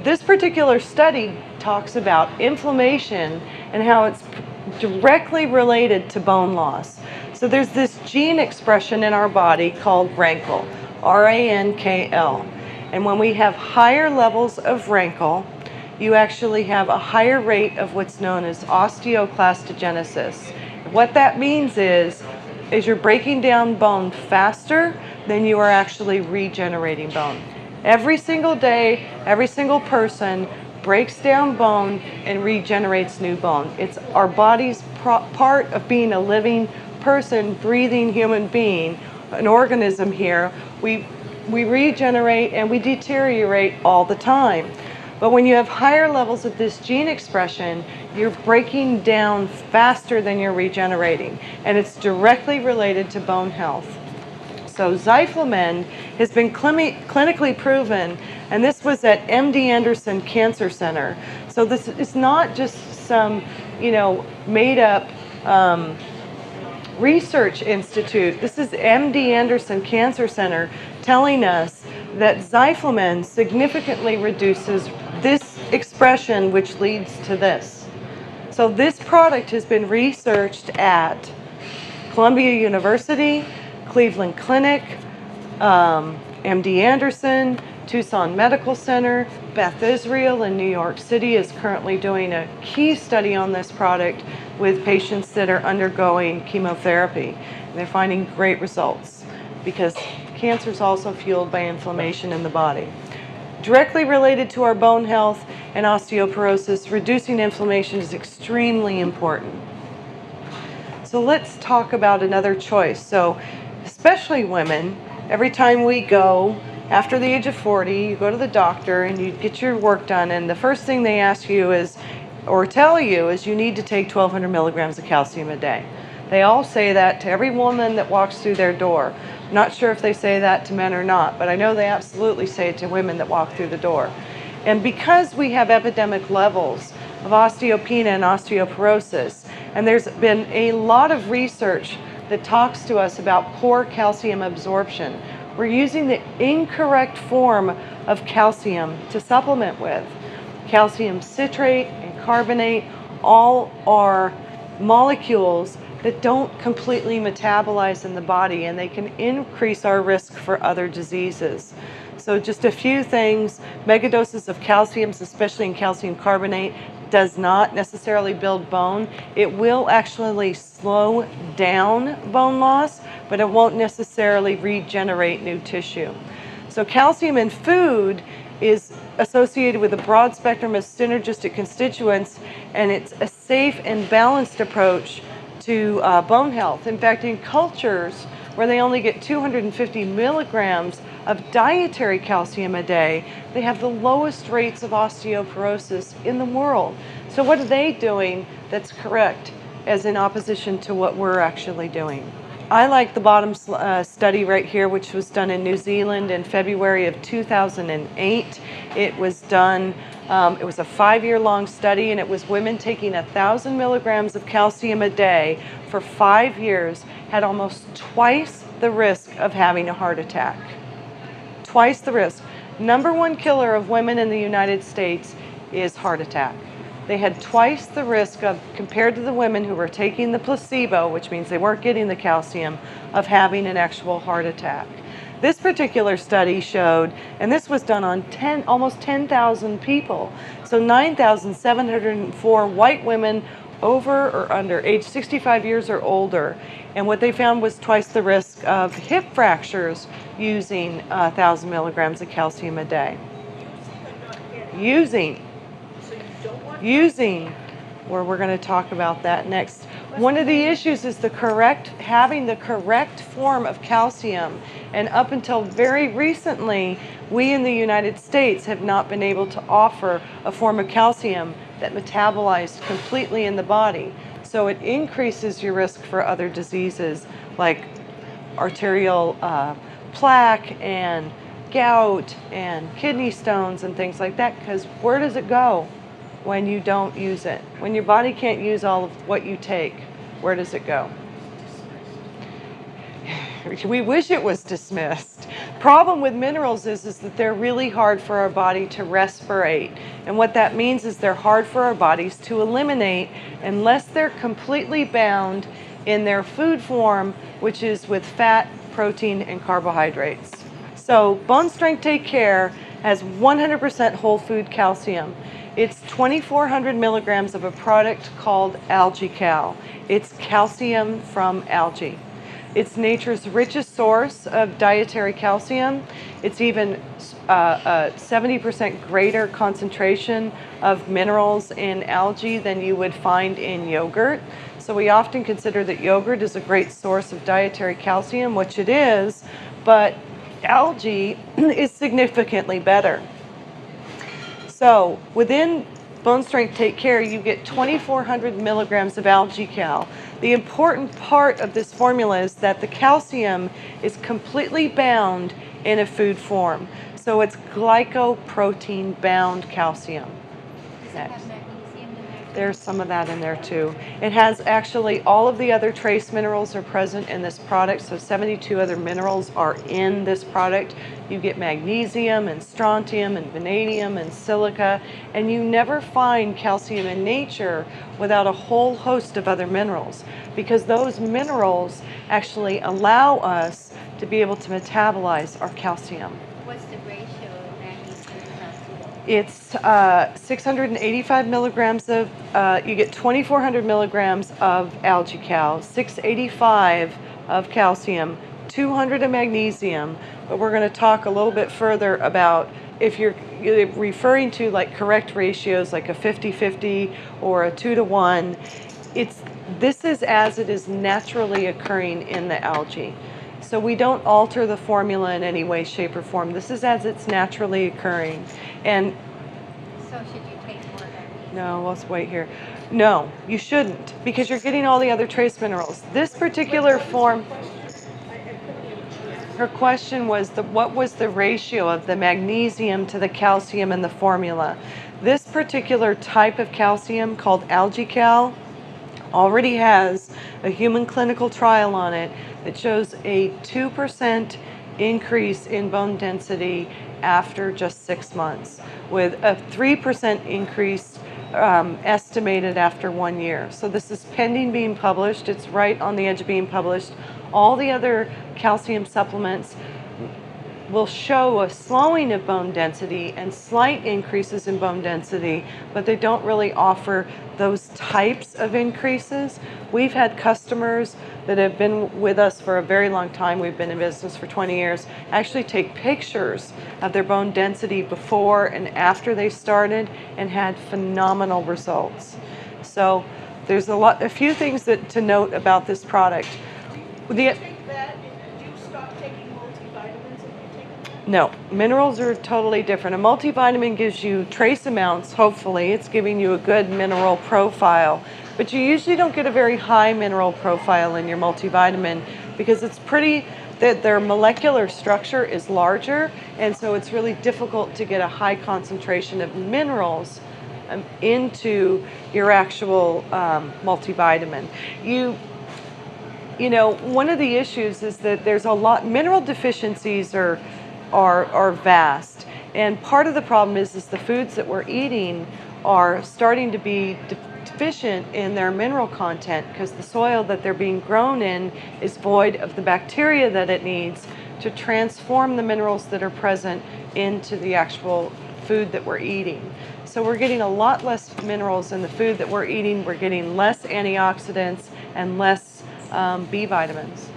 this particular study talks about inflammation and how it's directly related to bone loss. So there's this gene expression in our body called rankle, R-A-N-K-L. And when we have higher levels of rankle, you actually have a higher rate of what's known as osteoclastogenesis. What that means is you're breaking down bone faster than you are actually regenerating bone. Every single day, every single person breaks down bone and regenerates new bone. It's our body's part of being a living person, breathing human being, an organism here. We regenerate and we deteriorate all the time. But when you have higher levels of this gene expression, you're breaking down faster than you're regenerating, and it's directly related to bone health. So Zyflamend has been clinically proven, and this was at MD Anderson Cancer Center. So this is not just some, made up research institute. This is MD Anderson Cancer Center telling us that Zyflamend significantly reduces this expression, which leads to this. So this product has been researched at Columbia University, Cleveland Clinic, MD Anderson, Tucson Medical Center, Beth Israel in New York City is currently doing a key study on this product with patients that are undergoing chemotherapy. And they're finding great results because cancer is also fueled by inflammation in the body. Directly related to our bone health and osteoporosis, reducing inflammation is extremely important. So let's talk about another choice. So especially women, every time we go after the age of 40, you go to the doctor and you get your work done, and the first thing they ask you is, or tell you, is you need to take 1,200 milligrams of calcium a day. They all say that to every woman that walks through their door. I'm not sure if they say that to men or not, but I know they absolutely say it to women that walk through the door. And because we have epidemic levels of osteopenia and osteoporosis, and there's been a lot of research that talks to us about poor calcium absorption, we're using the incorrect form of calcium to supplement with. Calcium citrate and carbonate all are molecules that don't completely metabolize in the body, and they can increase our risk for other diseases. So just a few things: megadoses of calcium, especially in calcium carbonate, does not necessarily build bone. It will actually slow down bone loss, but it won't necessarily regenerate new tissue. So calcium in food is associated with a broad spectrum of synergistic constituents, and it's a safe and balanced approach to bone health. In fact, in cultures where they only get 250 milligrams of dietary calcium a day, they have the lowest rates of osteoporosis in the world. So what are they doing that's correct, as in opposition to what we're actually doing? I like the bottom study right here, which was done in New Zealand in February of 2008. It was done, it was a 5-year-long study, and it was women taking 1,000 milligrams of calcium a day for 5 years had almost twice the risk of having a heart attack. Twice the risk. Number one killer of women in the United States is heart attack. They had twice the risk of, compared to the women who were taking the placebo, which means they weren't getting the calcium, of having an actual heart attack. This particular study showed, and this was done on almost 10,000 people, so 9,704 white women over or under age 65 years or older, and what they found was twice the risk of hip fractures using 1,000 milligrams of calcium a day. Using, where we're going to talk about that next. One of the issues is having the correct form of calcium, and up until very recently, we in the United States have not been able to offer a form of calcium that metabolized completely in the body. So it increases your risk for other diseases like arterial plaque and gout and kidney stones and things like that, because where does it go when you don't use it? When your body can't use all of what you take, where does it go? We wish it was dismissed. Problem with minerals is that they're really hard for our body to respirate. And what that means is they're hard for our bodies to eliminate unless they're completely bound in their food form, which is with fat, protein, and carbohydrates. So Bone Strength Take Care has 100% whole food calcium. It's 2,400 milligrams of a product called Algae Cal. It's calcium from algae. It's nature's richest source of dietary calcium. It's even a 70% greater concentration of minerals in algae than you would find in yogurt. So we often consider that yogurt is a great source of dietary calcium, which it is, but algae is significantly better. So within Bone Strength Take Care, you get 2,400 milligrams of Algae Cal. The important part of this formula is that the calcium is completely bound in a food form. So it's glycoprotein bound calcium. Next. There's some of that in there too. It has actually all of the other trace minerals are present in this product, so 72 other minerals are in this product. You get magnesium and strontium and vanadium and silica, and you never find calcium in nature without a whole host of other minerals, because those minerals actually allow us to be able to metabolize our calcium. What's the ratio of magnesium to calcium? It's 685 milligrams of, you get 2,400 milligrams of Algae Cal, 685 of calcium, 200 of magnesium, but we're going to talk a little bit further about if you're referring to like correct ratios like a 50-50 or a 2-to-1, this is as it is naturally occurring in the algae. So we don't alter the formula in any way, shape, or form. This is as it's naturally occurring. And So should you take more magnesium? no, let's wait here. No, you shouldn't, because you're getting all the other trace minerals. This particular form, her question was what was the ratio of the magnesium to the calcium in the formula. This particular type of calcium called Algae Cal already has a human clinical trial on it that shows a 2% increase in bone density after just 6 months, with a 3% increase estimated after 1 year. So this is pending being published. It's right on the edge of being published. All the other calcium supplements will show a slowing of bone density and slight increases in bone density, but they don't really offer those types of increases. We've had customers that have been with us for a very long time, we've been in business for 20 years, actually take pictures of their bone density before and after they started and had phenomenal results. So there's a few things to note about this product. No, minerals are totally different. A multivitamin gives you trace amounts, hopefully. It's giving you a good mineral profile. But you usually don't get a very high mineral profile in your multivitamin because their molecular structure is larger, and so it's really difficult to get a high concentration of minerals into your actual multivitamin. You know, one of the issues is that there's a lot, mineral deficiencies are vast, and part of the problem is the foods that we're eating are starting to be deficient in their mineral content because the soil that they're being grown in is void of the bacteria that it needs to transform the minerals that are present into the actual food that we're eating. So we're getting a lot less minerals in the food that we're eating. We're getting less antioxidants and less B vitamins.